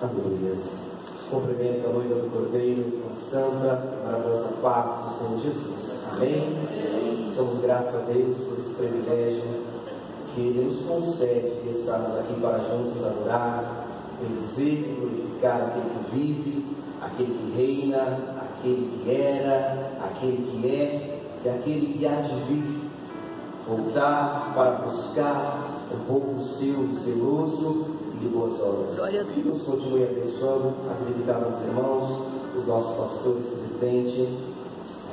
Aleluias. Cumprimento a noiva do Cordeiro com a santa e maravilhosa paz do Senhor Jesus. Amém? Somos gratos a Deus por esse privilégio que Ele nos concede de estarmos aqui para juntos adorar, bendizer e glorificar aquele que vive, aquele que reina, aquele que era, aquele que é e aquele que há de vir. Voltar para buscar o povo seu, zeloso e de boas obras. Que Deus continue abençoando a vida de cada um dos irmãos, os nossos pastores, presidente.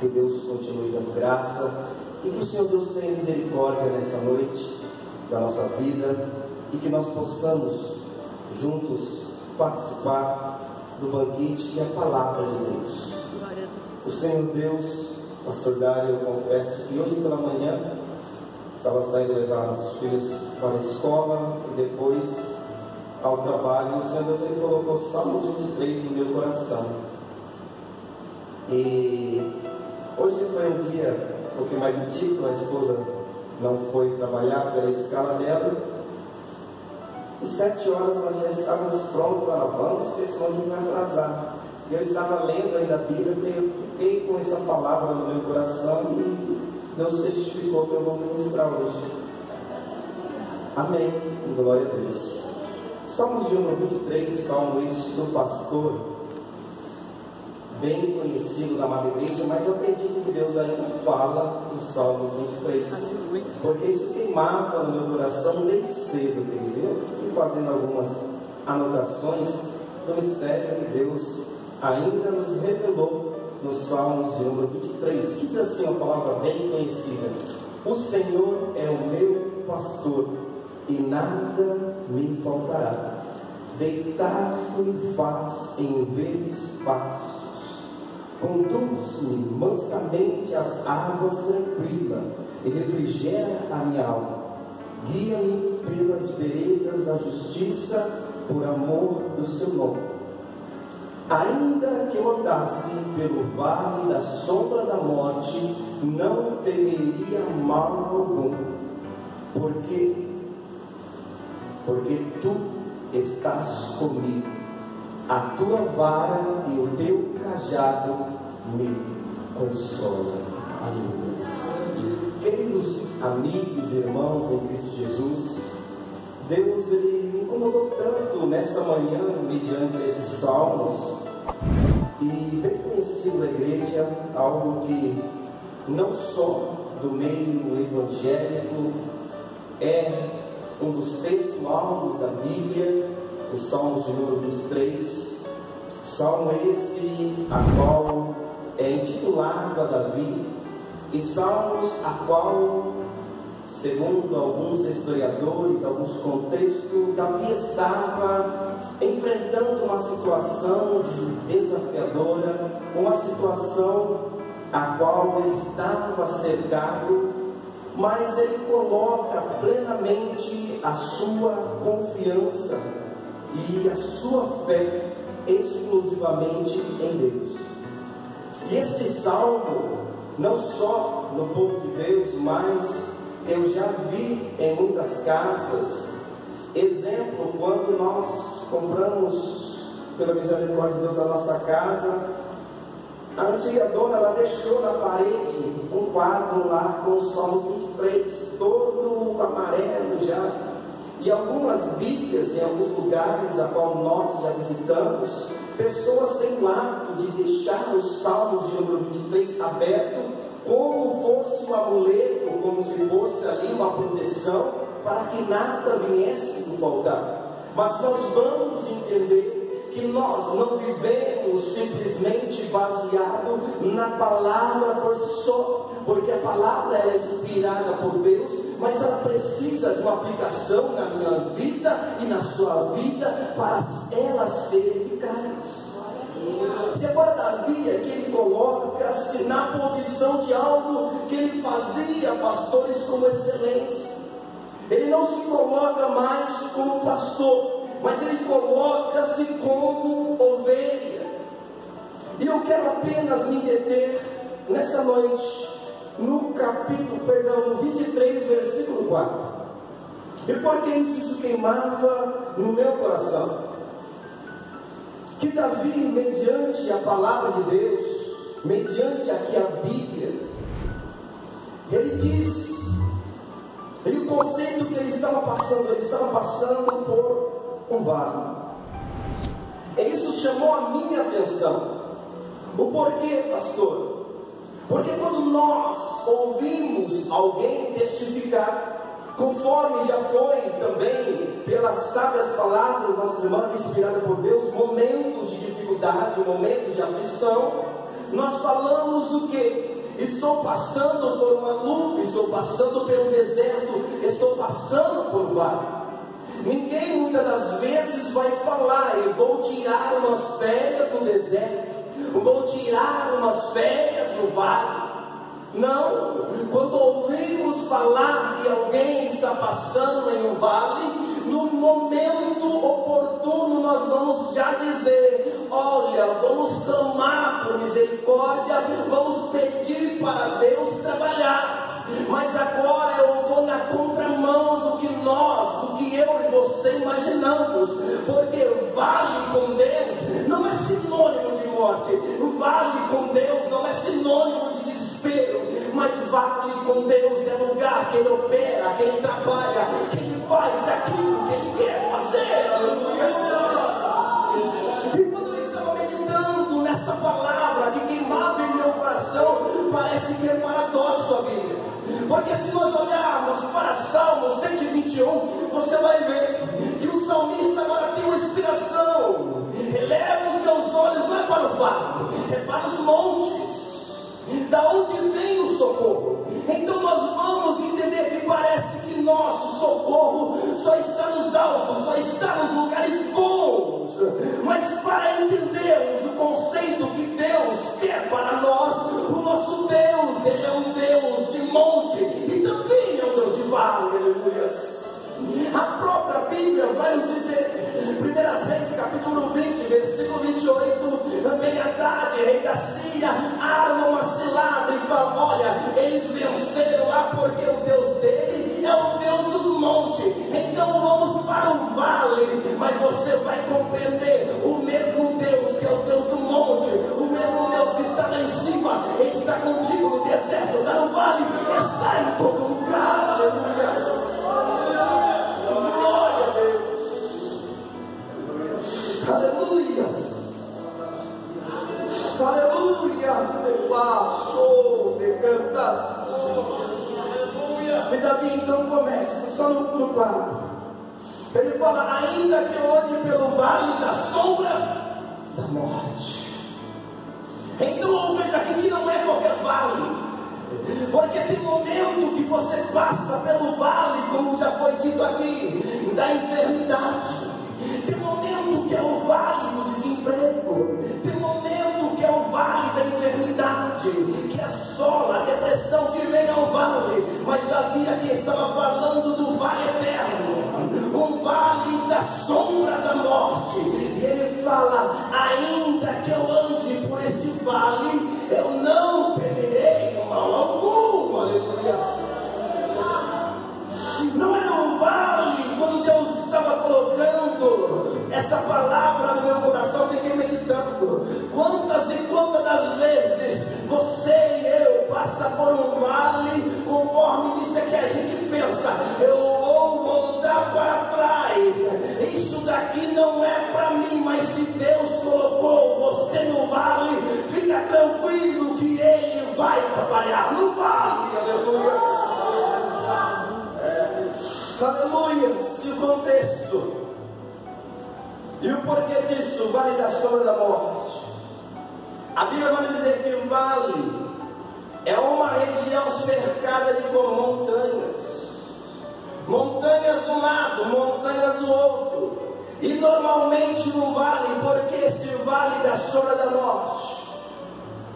Que Deus continue dando graça e que o Senhor Deus tenha misericórdia nessa noite da nossa vida e que nós possamos juntos participar do banquete que é a palavra de Deus. O Senhor Deus, pastor Dário, eu confesso que hoje pela manhã estava saindo levar os filhos para a escola e depois ao trabalho. O Senhor Deus ele colocou Salmos 23 no meu coração. E hoje foi um dia um pouquinho mais antigo, a esposa não foi trabalhar pela escala dela. E 7 horas nós já estávamos prontos para vamos, porque senão a gente vai atrasar. E eu estava lendo ainda a Bíblia, eu fiquei com essa palavra no meu coração e Deus testificou que eu vou ministrar hoje. Amém. Glória a Deus. Salmos de número 23, salmo este do pastor, bem conhecido na amada igreja, mas eu acredito que Deus ainda fala nos Salmos 23, porque isso queimava no meu coração desde cedo, querido. Eu fui fazendo algumas anotações do mistério que Deus ainda nos revelou nos Salmos de número 23, que diz assim uma palavra bem conhecida: o Senhor é o meu pastor e nada me faltará. Deitar-me faz em verdes pastos, conduz-me mansamente às águas tranquilas e refrigera a minha alma. Guia-me pelas veredas da justiça por amor do seu nome. Ainda que eu andasse pelo vale da sombra da morte, não temeria mal algum, porque tu estás comigo. A tua vara e o teu cajado me consolam. Aleluia. Queridos amigos e irmãos em Cristo Jesus, Deus ele me incomodou tanto nessa manhã mediante esses salmos, e bem conhecido da igreja, algo que não só do meio evangélico é um dos textos alvos da Bíblia, os Salmos de número 23, salmo esse a qual é intitulado a Davi, e salmos a qual, segundo alguns historiadores, alguns contextos, Davi estava enfrentando uma situação desafiadora, uma situação a qual ele estava cercado, mas ele coloca plenamente a sua confiança e a sua fé exclusivamente em Deus. E este salmo, não só no povo de Deus, mas eu já vi em muitas casas, exemplo, quando nós compramos, pela misericórdia de Deus, a nossa casa, a antiga dona, ela deixou na parede um quadro lá com os Salmos 23, todo amarelo já, e algumas bíblias em alguns lugares a qual nós já visitamos, pessoas têm o hábito de deixar os Salmos de número 23 aberto, como fosse um amuleto, como se fosse ali uma proteção, para que nada viesse nos faltar. Mas nós vamos entender que nós não vivemos simplesmente baseado na palavra por si só, porque a palavra é inspirada por Deus, mas ela precisa de uma aplicação na minha vida e na sua vida para ela ser eficaz. E agora Davi aqui ele coloca-se na posição de algo que ele fazia, pastores, como excelência. Ele não se coloca mais como pastor, mas ele coloca-se como ovelha. E eu quero apenas me deter nessa noite no capítulo, 23, versículo 4. E porque isso queimava no meu coração. que Davi, mediante a palavra de Deus, mediante aqui a Bíblia, ele diz, e o conceito que ele estava passando por um vale. E isso chamou a minha atenção. O porquê, pastor? Porque quando nós ouvimos alguém testificar, conforme já foi também pelas sábias palavras da nossa irmã inspirada por Deus, momentos de dificuldade, momentos de aflição, nós falamos o quê? Estou passando por uma luta, estou passando pelo deserto, estou passando por um vale. Ninguém muitas das vezes vai falar, eu vou tirar umas férias no deserto, eu vou tirar umas férias no vale. Não, quando ouvimos falar que alguém está passando em um vale, no momento oportuno nós vamos já dizer, olha, vamos clamar por misericórdia, vamos pedir para Deus trabalhar. Mas agora eu vou na contramão do que eu e você imaginamos, porque vale com Deus não é sinônimo de morte, vale com Deus não é sinônimo de desespero, mas vale com Deus é lugar que Ele opera, que Ele trabalha, que Ele faz aquilo que Ele quer fazer. Aleluia! E quando eu estava meditando nessa palavra que queimava em meu coração, parece que é paradoxo a Bíblia, porque se nós olharmos para Salmo 121, você vai ver que o salmista agora tem uma inspiração. Eleva os meus olhos não é para o vale, é para os montes, da onde vem o socorro. Então nós vamos entender que parece que nosso socorro só está nos altos, só está nos lugares bons. Mas para entendermos o conceito que Deus quer para nós, o nosso Deus, Ele é um Deus de monte e também é um Deus de vale. Aleluia. A própria Bíblia vai nos dizer, 1 Reis capítulo 20, versículo 28, Ben-Hadad, rei da Síria, arma uma cilada e fala, olha, eles venceram lá porque o Deus dele é o Deus dos montes, então vamos para o vale. Mas você vai compreender, o mesmo Deus que é o Deus do monte, o mesmo Deus que está lá em cima, Ele está contigo no deserto, está no vale, está em todo lugar. Aleluia. Glória a Deus. Aleluia. Aleluia. E Davi então começa, só no 4. Ele fala, ainda que eu ande pelo vale da sombra da morte. Então veja aqui que não é qualquer vale, porque tem momento que você passa pelo vale, como já foi dito aqui, da enfermidade. Tem momento que é o vale do desemprego. Tem momento que é o vale da enfermidade, que assola, a depressão que vem ao vale. Mas Davi aqui estava falando do vale eterno, um vale da sombra da morte. E ele fala, ainda que eu ande por esse vale, eu não temerei mal algum. Aleluia. Não era um vale, quando Deus estava colocando essa palavra no meu coração, eu fiquei meditando. Quantas e quantas das vezes você e eu passa por um vale, conforme isso é que a gente pensa, eu vou voltar para trás, isso daqui não é para mim, mas se Deus colocou você no vale, fica tranquilo que Ele vai trabalhar no vale. Aleluia. Aleluia. E o contexto e o porquê disso, o vale da sombra da morte. A Bíblia vai dizer que o vale é uma região cercada de montanhas, montanhas de um lado, montanhas do outro. E normalmente no vale, porque esse vale da sombra da morte?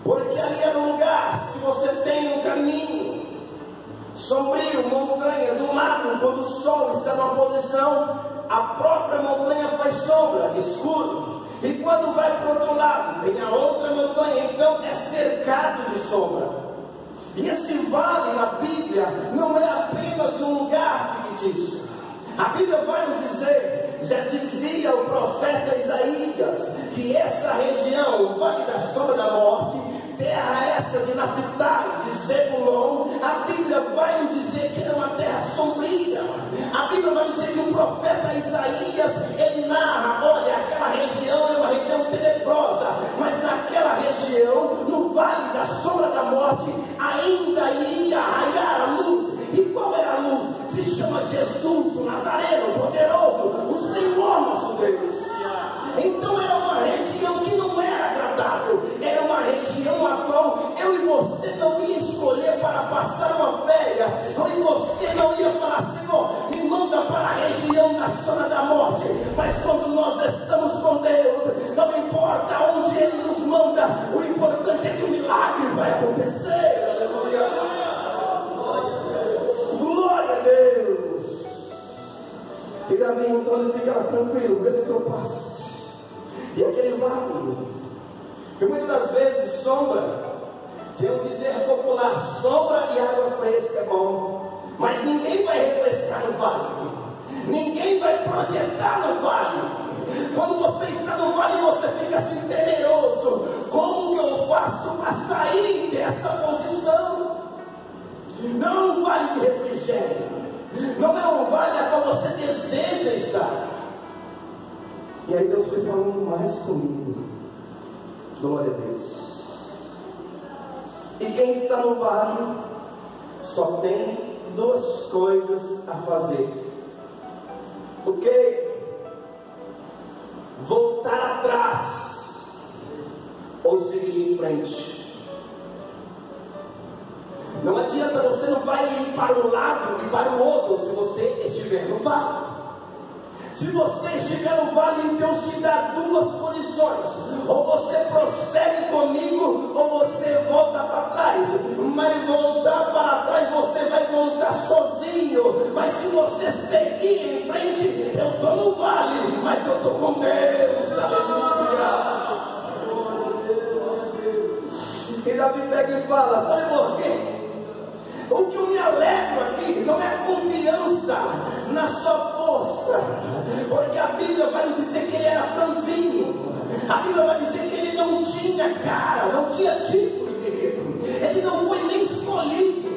Porque ali é um lugar, se você tem um caminho sombrio, montanha, do lado, quando o sol está numa posição, a própria montanha faz sombra, escuro. E quando vai para o outro lado, tem a outra montanha, então é cercado de sombra. E esse vale na Bíblia não é apenas um lugar fictício. A Bíblia vai nos dizer, já dizia o profeta Isaías, que essa região, o Vale da Sombra da Morte, terra essa de Naphtali, de Zebulon, a Bíblia vai nos dizer que é uma terra sombria. A Bíblia vai dizer que o profeta Isaías, ele narra, olha, aquela região é uma região tenebrosa, mas naquela região, no Vale da Sombra da Morte, ainda iria raiar a luz. E qual é a luz? Se chama Jesus, o Nazareno, o poderoso, o Senhor nosso Deus. Então era uma região que não era agradável, era uma região a qual eu e você não ia escolher para passar uma férias, eu e você não ia falar, Senhor, me manda para a região da zona da morte. Mas quando nós estamos com Deus, não importa onde Ele nos manda, o importante é que o milagre vai acontecer. Aleluia, glória a Deus. E Davi então ele fica tranquilo, mesmo que eu passe. E aquele vale, que muitas das vezes sombra, tem um dizer popular, sombra e água fresca é bom, mas ninguém vai refrescar no vale, ninguém vai projetar no vale. Quando você está no vale, você fica assim temeroso, como que eu faço para sair dessa posição? Não é um vale de refrigério, não é um vale a qual você deseja estar. E aí Deus foi falando mais comigo. Glória a Deus. E quem está no vale só tem duas coisas a fazer. O que? Voltar atrás ou seguir em frente. Não adianta, você não vai ir para um lado e para o outro se você estiver no vale. Se você estiver no vale, Deus te dá duas condições: ou você prossegue comigo, ou você volta para trás. Mas voltar para trás, você vai voltar sozinho. Mas se você seguir em frente, eu estou no vale, mas eu estou com Deus. Aleluia. E Davi pega e fala, sabe por quê? O que eu me alegro aqui não é a confiança na sua força, porque a Bíblia vai nos dizer que ele era franzino, a Bíblia vai dizer que ele não tinha cara, não tinha tipo de guerreiro, ele não foi nem escolhido.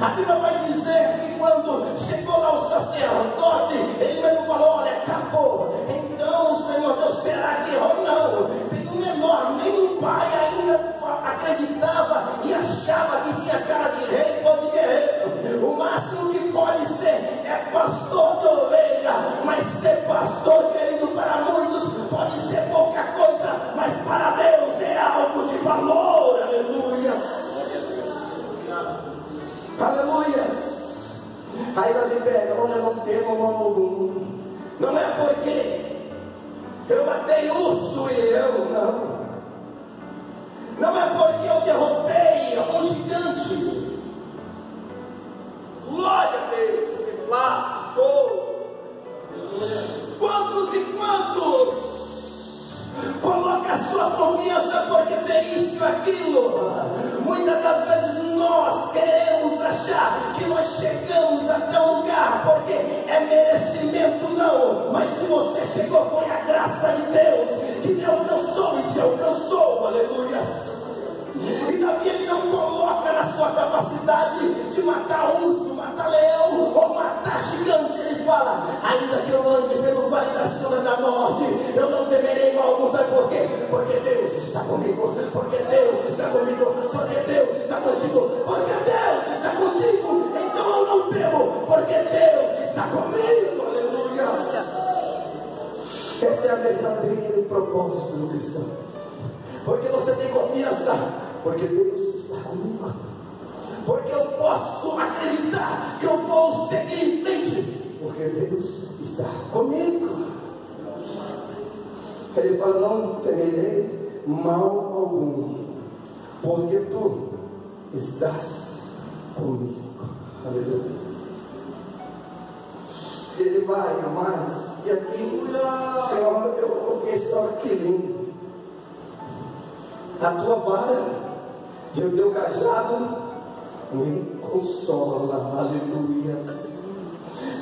A Bíblia vai dizer que quando chegou lá o sacerdote, ele mesmo falou, olha, acabou. Então, Senhor Deus, será que ou não? Tem um menor, nem o pai ainda acreditava e achava que tinha cara de rei ou de guerreiro. O máximo que pode ser é pastor de ovelha, mas ser pastor, querido, para muitos pode ser pouca coisa, mas para Deus é algo de valor. Aleluia, aleluia. Aí Davi pega, olha, não temo mal algum. Não é porque eu matei urso e leão, não. Não é porque eu derrotei um gigante. Glória a Deus. Lá, show. Quantos e quantos coloca a sua confiança porque tem isso, aquilo. Muitas das vezes nós queremos achar que nós chegamos até um lugar porque é merecimento, não. Mas se você chegou, foi a graça de Deus que me alcançou e te alcançou. Aleluia. E Davi, ele não coloca na sua capacidade de matar urso, matar leão ou matar gigante. Ele fala, ainda que eu ande pelo vale da sombra da morte, eu não temerei mal algum. Sabe por quê? Porque Deus está comigo, porque Deus está comigo, porque Deus está contigo, porque Deus está contigo. Então eu não temo, porque Deus está comigo. Aleluia. Esse é o verdadeiro propósito do cristão. Porque você tem confiança, porque Deus está comigo, porque eu posso acreditar que eu vou seguir em frente, porque Deus está comigo. Ele fala, não temerei mal algum, porque tu estás comigo. Aleluia. Ele vai mais, e aqui, Senhor, eu estou aqui lindo. A tua vara e o teu cajado me consola. Aleluia.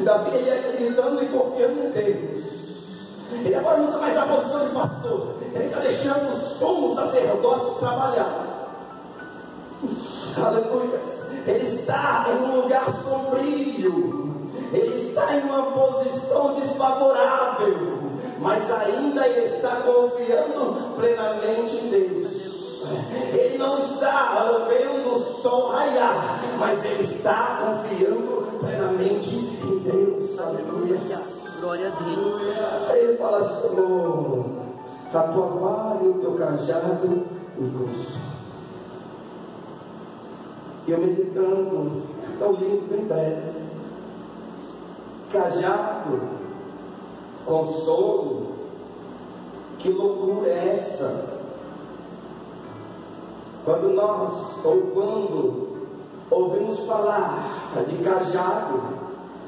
Davi, ele acreditando e confiando em Deus. Ele agora não está mais na posição de pastor. Ele está deixando o sumo sacerdote trabalhar. Aleluia. Ele está em um lugar sombrio. Ele está em uma posição desfavorável. Mas ainda ele está confiando plenamente em Deus. Ele não está vendo o sol raiar, mas ele está confiando plenamente em Deus. Aleluia. Glória a Deus. Aí ele fala: Senhor, a tua vara e o teu cajado me consolam. E eu meditando, tão lindo, bem breve. Cajado, consolo, que loucura é essa? Quando ouvimos falar de cajado,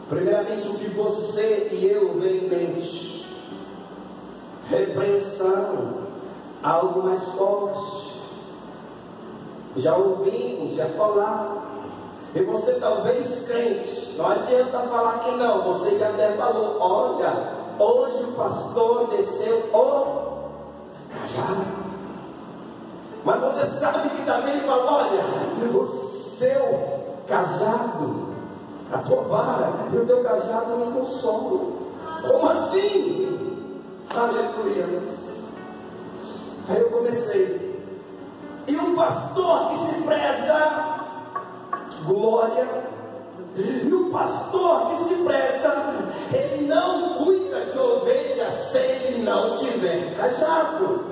primeiramente o que você e eu vem em mente: repreensão, algo mais forte. Já ouvimos, já falaram. E você talvez crente, não adianta falar que não, você já até falou: olha, hoje o pastor desceu o cajado. Mas você sabe que também ele fala: olha, o seu cajado, a tua vara e o teu cajado me consolam. Como assim? Aleluia. Aí eu comecei. E um pastor que se preza, glória, e o pastor que se preza, ele não cuida de ovelha se ele não tiver cajado.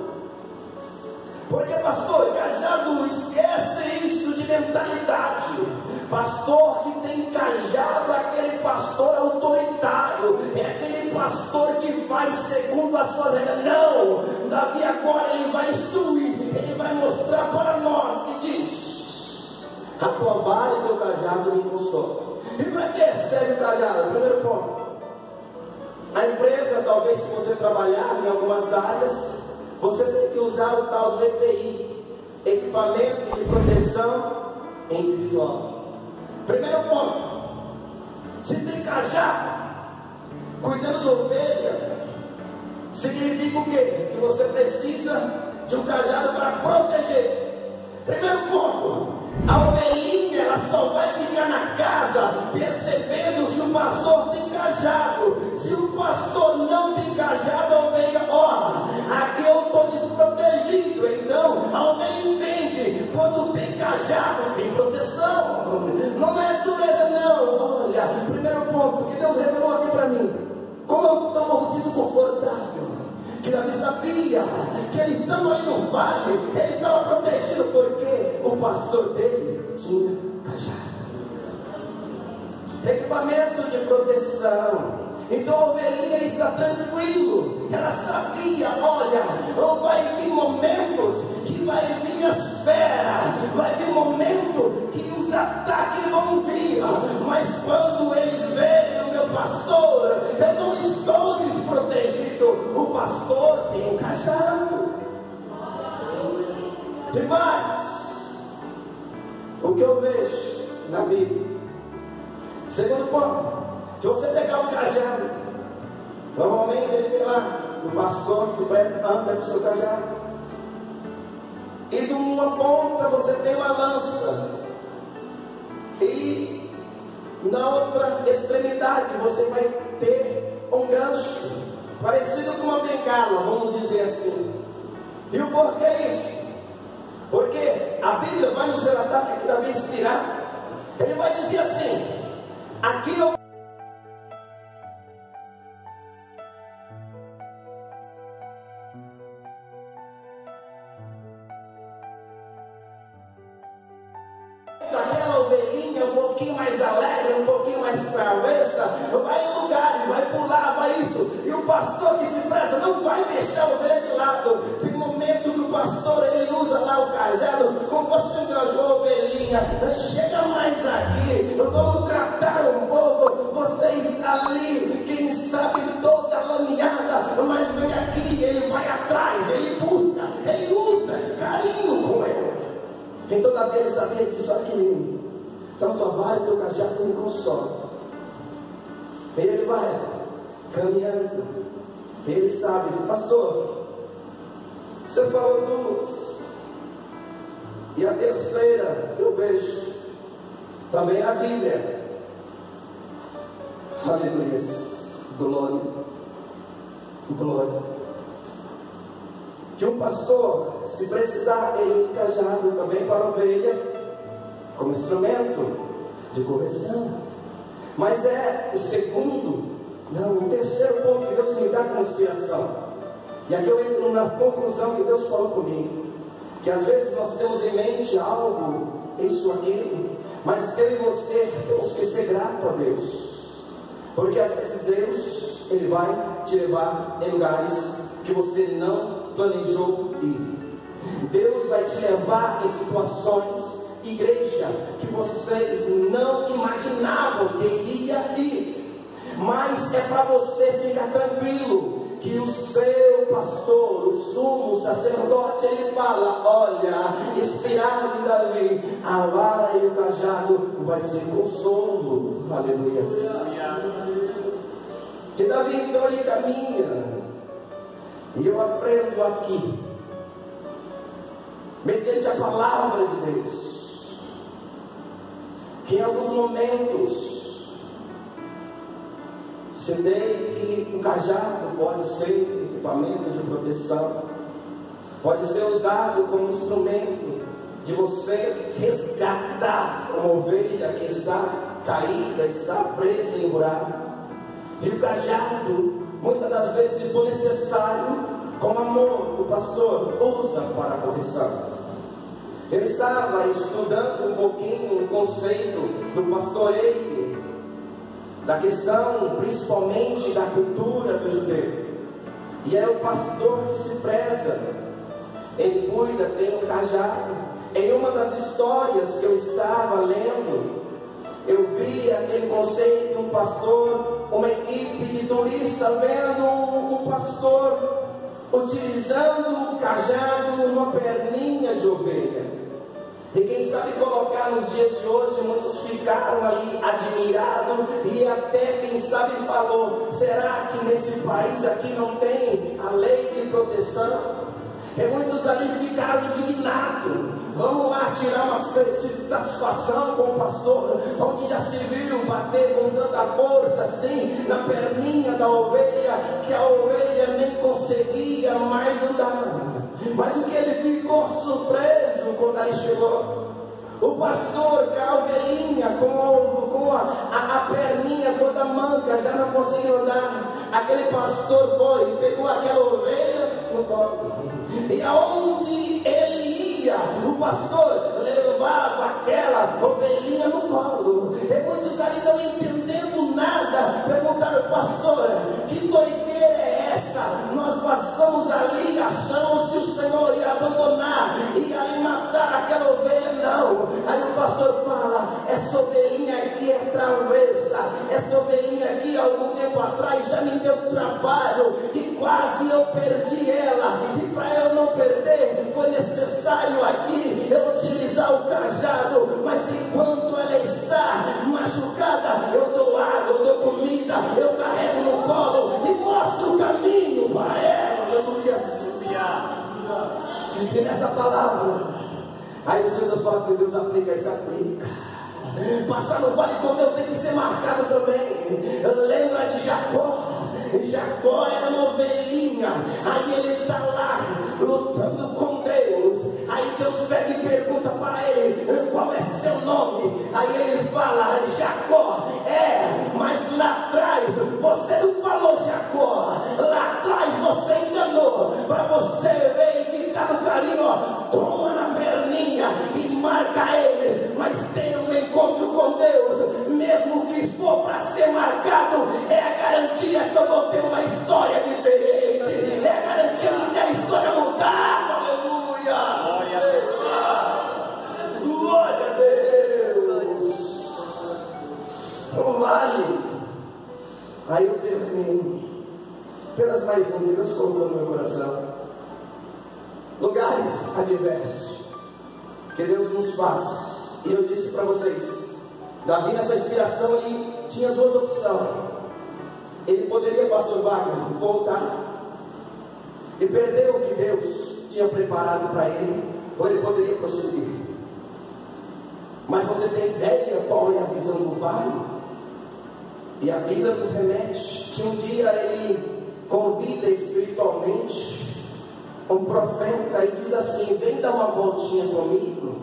Porque, pastor, cajado, esquece isso de mentalidade. Pastor que tem cajado é aquele pastor autoritário, é aquele pastor que faz segundo as suas regras. Não, Davi agora ele vai instruir, ele vai mostrar para nós que diz: a tua vara e teu cajado me consolam. E para que serve o cajado? Primeiro ponto: a empresa, talvez se você trabalhar em algumas áreas, você tem que usar o tal do EPI, equipamento de proteção individual. Primeiro ponto: se tem cajado, cuidando de ovelha, significa o quê? Que você precisa de um cajado para proteger. Primeiro ponto: a ovelhinha ela só vai ficar na casa percebendo se o pastor tem cajado. Se o pastor não tem cajado, a ovelha, aqui eu estou desprotegido. Então a ovelha entende: quando tem cajado tem proteção. Não é dureza não. Olha, primeiro ponto que Deus revelou aqui para mim: como eu estou sendo confortável, que Davi sabia que ele estando ali no vale, ele estava protegido porque o pastor dele tinha cajado, equipamento de proteção. Então a ovelhinha está tranquilo, ela sabia: olha, vai vir momentos que vai vir as feras, vai vir momento que os ataques vão vir, mas quando eles verem o meu pastor, eu não estou desprotegido, o pastor tem um cajado. E mais, o que eu vejo na Bíblia, segundo ponto: se você pegar o cajado, normalmente ele tem lá o pastor que se presta, anda com o seu cajado, e de uma ponta você tem uma lança, e na outra extremidade você vai ter um gancho, parecido com uma bengala, vamos dizer assim. E o porquê isso? Porque a Bíblia vai nos relatar que aqui Davi inspirado, ele vai dizer assim: aqui eu daquela ovelhinha um pouquinho mais alegre, um pouquinho mais travessa, vai em lugares, vai pular, vai isso, e o pastor que se preza não vai deixar a ovelha de lado. Tem momento que o pastor ele usa lá o cajado, como você engajou a ovelhinha, chega mais aqui, vamos tratar um pouco, você está ali, quem sabe toda lameada, mas vem aqui, ele vai atrás, ele busca, ele usa de carinho com ele. Então Davi ele sabia disso aqui. Então tua vara e teu cajado me consolam. E ele vai caminhando, Ele sabe, pastor, você falou duas, e a terceira que eu vejo também na Bíblia. Aleluia, glória, glória. Que um pastor, se precisar, ele fica cajado também para a ovelha, como instrumento de correção. Mas é o segundo, não, o terceiro ponto que Deus me dá como inspiração. E aqui eu entro na conclusão que Deus falou comigo, que às vezes nós temos em mente algo, isso, aquilo, mas eu e você temos que ser grato a Deus, porque às vezes Deus, Ele vai te levar em lugares que você não planejou ir. Deus vai te levar em situações, igreja, que vocês não imaginavam que iria ir, mas é para você ficar tranquilo, que o seu pastor, o sumo sacerdote, ele fala: olha, inspirado em Davi, a vara e o cajado vai ser consolo. Aleluia. E Davi então ele caminha, e eu aprendo aqui, mediante a palavra de Deus, que em alguns momentos citei que o cajado pode ser equipamento de proteção, pode ser usado como instrumento de você resgatar uma ovelha que está caída, está presa em um buraco. E o cajado, muitas das vezes, se for necessário, com amor, o pastor usa para a correção. Eu estava estudando um pouquinho o conceito do pastoreio, da questão principalmente da cultura do judeu. E é o pastor que se preza, ele cuida, tem um cajado. Em uma das histórias que eu estava lendo, eu vi aquele conceito, um pastor, uma equipe de turistas vendo um pastor utilizando o cajado numa perninha de ovelha. E quem sabe colocar nos dias de hoje, muitos ficaram ali admirados, e até quem sabe falou: será que nesse país aqui não tem a lei de proteção? E muitos ali ficaram indignados. Vamos lá tirar uma satisfação com o pastor, onde já se viu bater com tanta força assim na perninha da ovelha, que a ovelha nem conseguia mais andar. Mas o que ele ficou surpreso quando ele chegou, o pastor com a ovelhinha, com a perninha toda manca, já não conseguia andar. Aquele pastor foi, pegou aquela ovelha no colo, e aonde ele ia, o pastor levava aquela ovelhinha no colo. E muitos ali não entendendo nada, perguntaram: pastor, que doideira é essa? Nós passamos ali, achamos que o Senhor ia abandonar, ia ali matar aquela ovelha. Não. Aí o pastor fala: essa ovelhinha aqui é travessa, essa ovelhinha aqui há algum tempo atrás já me deu trabalho e quase eu perdi ela, e para eu não perder foi necessário aqui eu utilizar o cajado, mas enquanto ela está machucada, eu dou água, eu dou comida, eu carrego no colo e mostro o caminho para ela. Aleluia. E nessa palavra, aí o Senhor fala que Deus aplica, isso aplica. Passar no vale com Deus tem que ser marcado também. Lembra de Jacó? Jacó era uma ovelhinha, aí ele está lá lutando com Deus. Aí Deus pega e pergunta para ele: qual é seu nome? Aí ele fala: Jacó. Mas lá atrás você não falou Jacó, lá atrás você enganou, para você ver que está no caminho, ó, toma na perninha e marca ele. Mas tem um encontro com Deus, mesmo que for para ser marcado, é a garantia que eu vou ter uma história diferente, é a garantia de ter a história mudada. Aleluia. Glória a Deus. O vale. Aí eu termino pelas mais um que Deus colocou no meu coração. Lugares adversos que Deus nos faz. E eu disse para vocês, Davi nessa inspiração ele tinha duas opções. Ele poderia, pastor Wagner, voltar e perdeu o que Deus tinha preparado para ele, ou ele poderia prosseguir. Mas você tem ideia qual é a visão do vale? E a Bíblia nos remete que um dia ele convida espiritualmente um profeta e diz assim: vem dar uma voltinha comigo.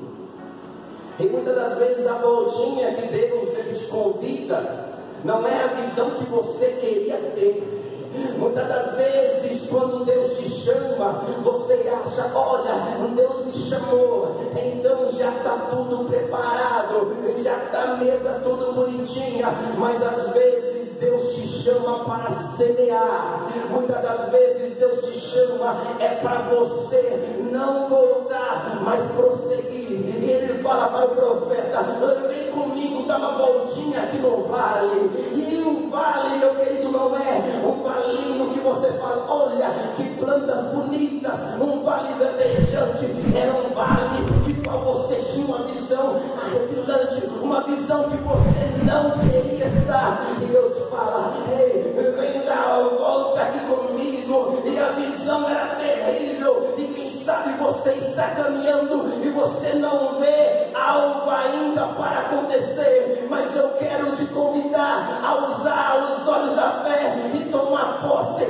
E muitas das vezes a voltinha que Deus ele te convida não é a visão que você queria ter. Muitas das vezes, quando Deus te chama, você acha: olha, Deus me chamou, então já está tudo preparado, já está a mesa tudo bonitinha. Mas às vezes Deus te chama para semear. Muitas das vezes Deus te chama é para você não voltar, mas prosseguir. E ele fala para o profeta: vem comigo, dá uma voltinha aqui no vale. E o vale, meu querido, não é um valinho que você fala: olha que plantas bonitas, um vale verdejante. Era um vale que para você tinha uma visão arrepilante, uma visão que você não queria estar. E Deus fala: ei, vem dar a volta aqui comigo. E a visão era terrível, e quem sabe você está caminhando e você não vê algo ainda para acontecer, mas eu quero te convidar a usar os olhos da fé e tomar posse.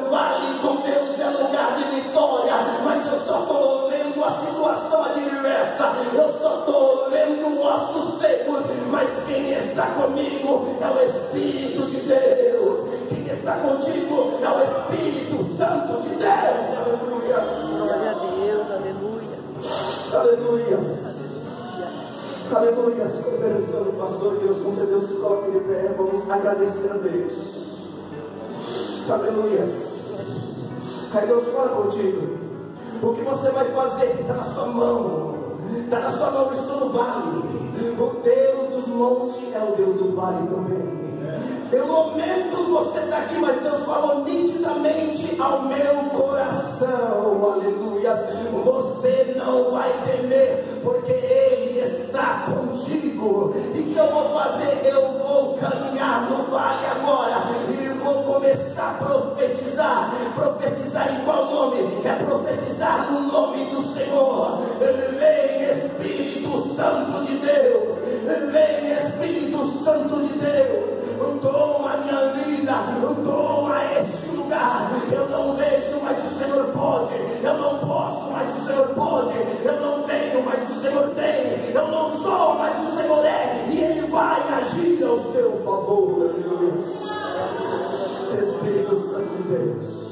Vale com Deus é lugar de vitória, mas eu só estou vendo a situação adversa, eu só estou vendo ossos secos, mas quem está comigo é o Espírito de Deus. Quem está contigo é o Espírito Santo de Deus. Aleluia. Glória a Deus, aleluia. Aleluia. Aleluia. Com a permissão do pastor que nos concedeu, se coloque de pé. Vamos agradecer a Deus. Aleluia. Aí Deus fala contigo. O que você vai fazer está na sua mão. Está na sua mão, estou no vale. O Deus dos montes é o Deus do vale também. Em momentos você está aqui, mas Deus falou nitidamente ao meu coração. Aleluia. Você não vai temer, porque Ele está contigo. E o que eu vou fazer? Eu vou caminhar no vale agora e vou começar a profetizar. Profetizar em qual nome? É profetizar no nome do Senhor. Vem Espírito Santo de Deus. Vem Espírito Santo de Deus. Toma a minha vida, toma este lugar. Eu não vejo, mas o Senhor pode. Eu não posso, mas o Senhor pode. Eu não tenho, mas o Senhor tem. Eu não sou, mas o Senhor é. E Ele vai agir ao seu favor. Espírito Santo de Deus.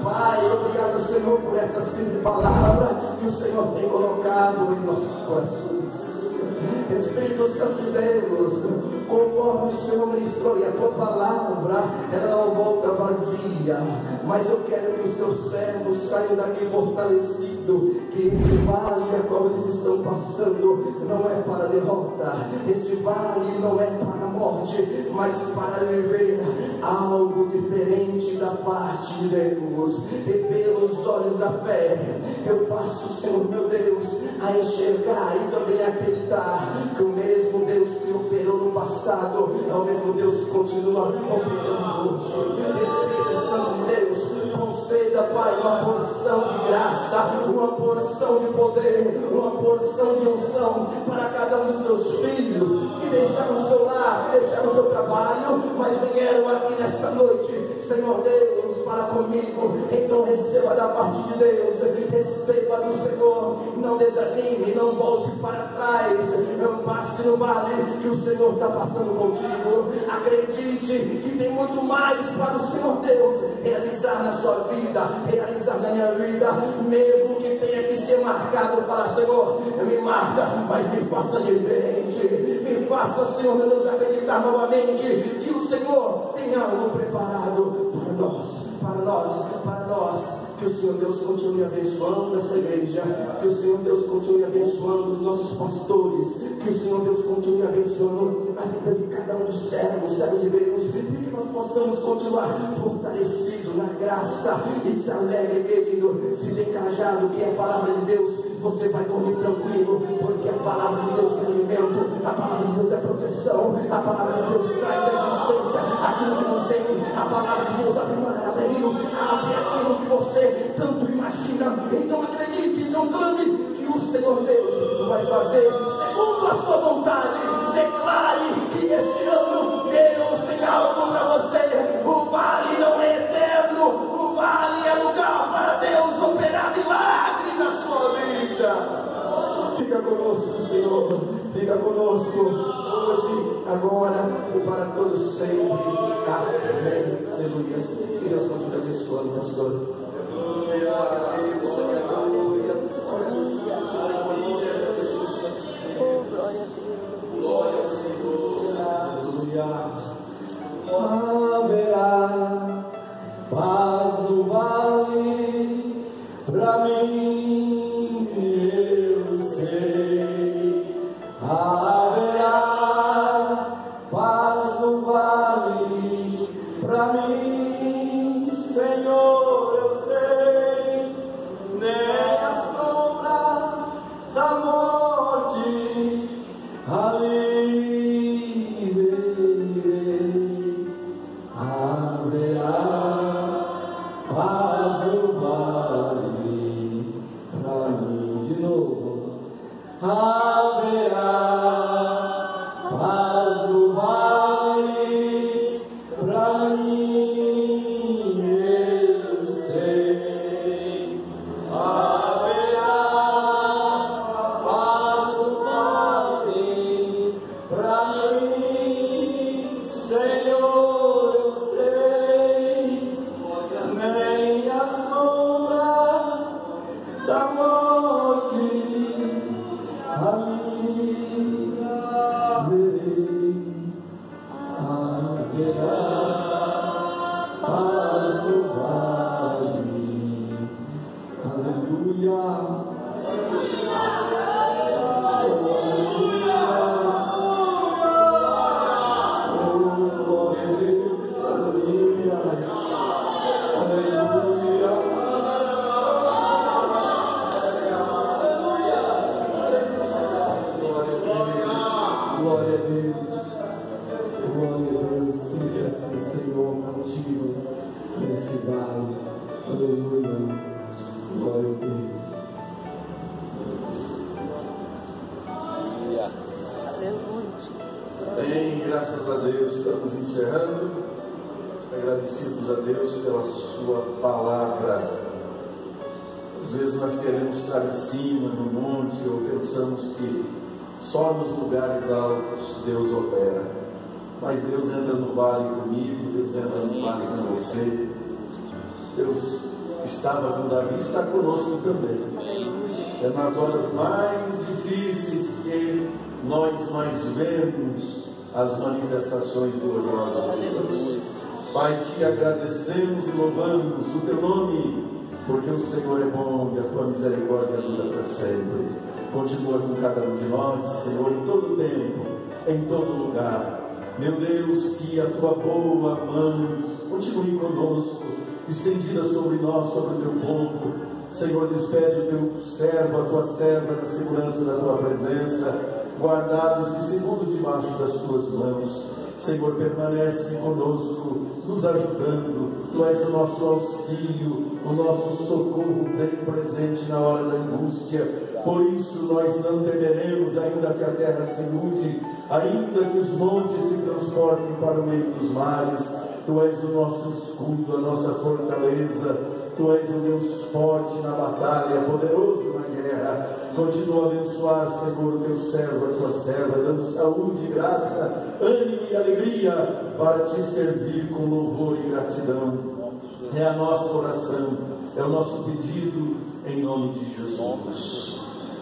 Pai, obrigado, Senhor, por essa simples palavra que o Senhor tem colocado em nossos corações. Espírito Santo de Deus, conforme o Senhor ministrou, e a tua palavra, ela não volta vazia, mas eu quero que os teus servos saiam daqui fortalecidos, que esse vale a qual eles estão passando não é para derrota, esse vale não é para a morte, mas para viver algo diferente da parte de Deus. E pelos olhos da fé eu passo, Senhor meu Deus, a enxergar e também acreditar que o mesmo Deus que operou no passado é o mesmo Deus que continua operando hoje. Espírito Santo de Deus, conceda, Pai, uma porção de graça, uma porção de poder, uma porção de unção para cada um dos seus filhos que deixaram o seu lar, que deixaram o seu trabalho, mas vieram aqui nessa noite. Senhor Deus, fala comigo, então receba da parte de Deus, receba do Senhor, não desanime, não volte para trás, não passe no vale que o Senhor está passando contigo. Acredite que tem muito mais para o Senhor Deus realizar na sua vida, realizar na minha vida, mesmo que tenha que ser marcado. Para Senhor, me marca, mas me faça diferente, me faça, Senhor meu Deus, acreditar novamente que o Senhor tem algo preparado para nós, para nós, para nós. Que o Senhor Deus continue abençoando essa igreja, que o Senhor Deus continue abençoando os nossos pastores, que o Senhor Deus continue abençoando a vida de cada um dos servos de Deus, e que nós possamos continuar fortalecidos na graça. E se alegre, querido, se tem cajado, que é a palavra de Deus, você vai dormir tranquilo, porque a palavra de Deus é alimento, a palavra de Deus é proteção, a palavra de Deus traz a existência aquilo que não tem, a palavra de Deus abre aquilo que você agora e para todos sempre. Amém. Aleluia. Que Deus continue abençoando, pastor. Glória ao Senhor. Aleluia. Haverá paz no vale, pra mim eu sei. Haverá paz no vale, pra mim, Senhor, eu sei. Nem a sombra da morte ali verei. Haverá paz no vale, pra mim, de novo. Haverá paz no vale, pra mim, eu sei. Haverá paz no vale, pra mim, Senhor, eu sei. Nem a sombra da morte ali verei. Haverá paz no vale. Aleluia. Oh, glória a Deus. Aleluia. Aleluia. Glória a Deus, glória a Deus, sempre assim, Senhor, contigo, nesse vale, aleluia, glória a Deus. Aleluia. Bem, graças a Deus, estamos encerrando, agradecidos a Deus pela sua palavra. Às vezes nós queremos estar em cima, no monte, ou pensamos que só nos lugares altos Deus opera, mas Deus entra no vale comigo, Deus entra no vale com você. Deus estava com Davi, está conosco também. É nas horas mais difíceis que nós mais vemos as manifestações gloriosas de Deus. Pai, te agradecemos e louvamos o teu nome, porque o Senhor é bom e a tua misericórdia dura para sempre. Continua com cada um de nós, Senhor, em todo tempo, em todo lugar. Meu Deus, que a tua boa mão continue conosco, estendida sobre nós, sobre o teu povo. Senhor, despede o teu servo, a tua serva, na segurança da tua presença, guardados e seguros debaixo das tuas mãos. Senhor, permanece conosco, nos ajudando. Tu és o nosso auxílio, o nosso socorro bem presente na hora da angústia. Por isso nós não temeremos, ainda que a terra se mude, ainda que os montes se transportem para o meio dos mares. Tu és o nosso escudo, a nossa fortaleza. Tu és o Deus forte na batalha, poderoso na guerra. Continua a abençoar, Senhor, o teu servo, a tua serva, dando saúde, graça, ânimo e alegria para te servir com louvor e gratidão. É a nossa oração, é o nosso pedido em nome de Jesus.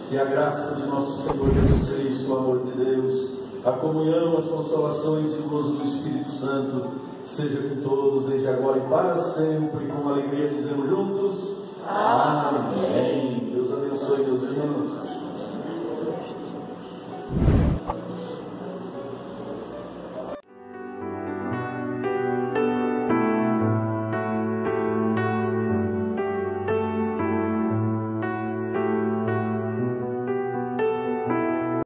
Que a graça de nosso Senhor Jesus Cristo, o amor de Deus, a comunhão, as consolações e o gozo do Espírito Santo seja com todos, desde agora e para sempre. Com alegria dizemos juntos: amém. Deus abençoe, meus irmãos.